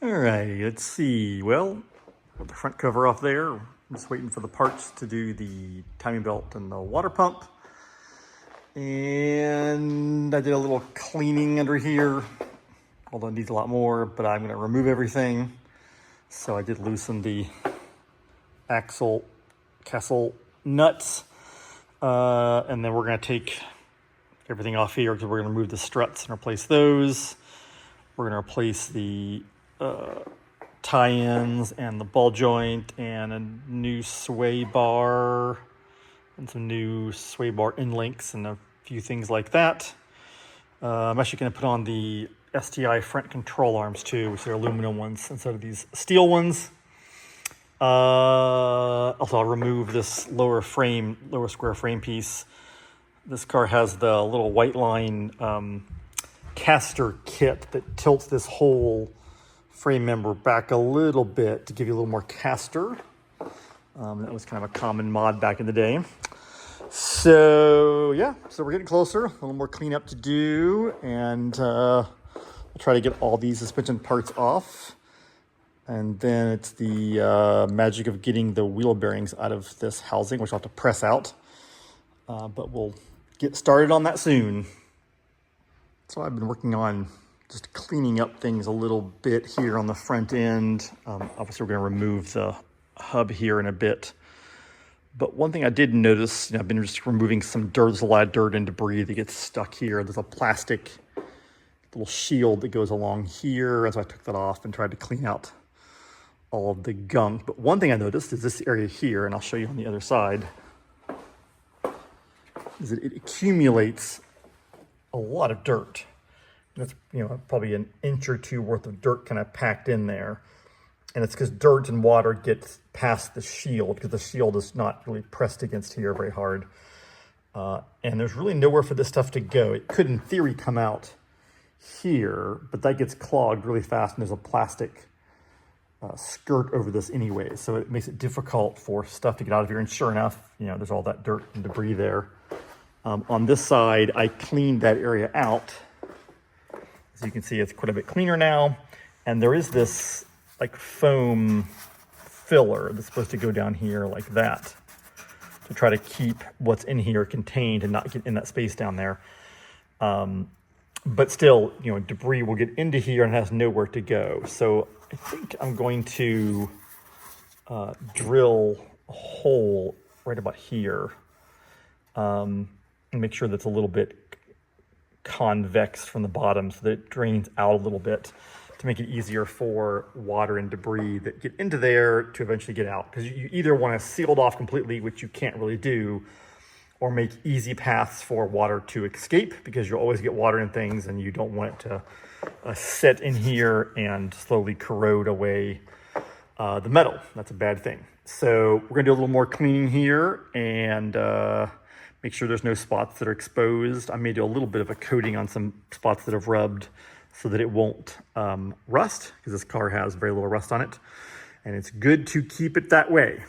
All right, let's see. Well, with the front cover off there, I'm just waiting for the parts to do the timing belt and the water pump. And I did a little cleaning under here, although it needs a lot more, but I'm gonna remove everything. So I did loosen the axle castle nuts. And then we're gonna take everything off here because we're gonna remove the struts and replace those. We're gonna replace the tie-ins and the ball joint and a new sway bar and some new sway bar end links and a few things like that. I'm actually going to put on the STI front control arms too, which are aluminum ones instead of these steel ones. Also, I'll remove this lower square frame piece. This car has the little white line caster kit that tilts this whole frame member back a little bit to give you a little more caster. That was kind of a common mod back in the day. So yeah, so we're getting closer, a little more cleanup to do, and we'll try to get all these suspension parts off. And then it's the magic of getting the wheel bearings out of this housing, which I'll have to press out. But we'll get started on that soon. So I've been working on just cleaning up things a little bit here on the front end. Obviously, we're going to remove the hub here in a bit. But one thing I did notice, I've been just removing some dirt. There's a lot of dirt and debris that gets stuck here. There's a plastic little shield that goes along here. And so I took that off and tried to clean out all of the gunk. But one thing I noticed is this area here, and I'll show you on the other side, is that it accumulates a lot of dirt. That's, probably an inch or two worth of dirt kind of packed in there. And it's because dirt and water gets past the shield, because the shield is not really pressed against here very hard. And there's really nowhere for this stuff to go. It could, in theory, come out here, but that gets clogged really fast, and there's a plastic skirt over this anyway. So it makes it difficult for stuff to get out of here. And sure enough, there's all that dirt and debris there. On this side, I cleaned that area out. As you can see, it's quite a bit cleaner now. And there is this like foam filler that's supposed to go down here like that to try to keep what's in here contained and not get in that space down there. But still, debris will get into here and has nowhere to go. So I think I'm going to drill a hole right about here and make sure that's a little bit convex from the bottom so that it drains out a little bit to make it easier for water and debris that get into there to eventually get out. Because you either want to seal it off completely, which you can't really do, or make easy paths for water to escape, because you'll always get water in things and you don't want it to sit in here and slowly corrode away the metal. That's a bad thing. So we're gonna do a little more cleaning here and make sure there's no spots that are exposed. I may do a little bit of a coating on some spots that have rubbed so that it won't rust, because this car has very little rust on it. And it's good to keep it that way.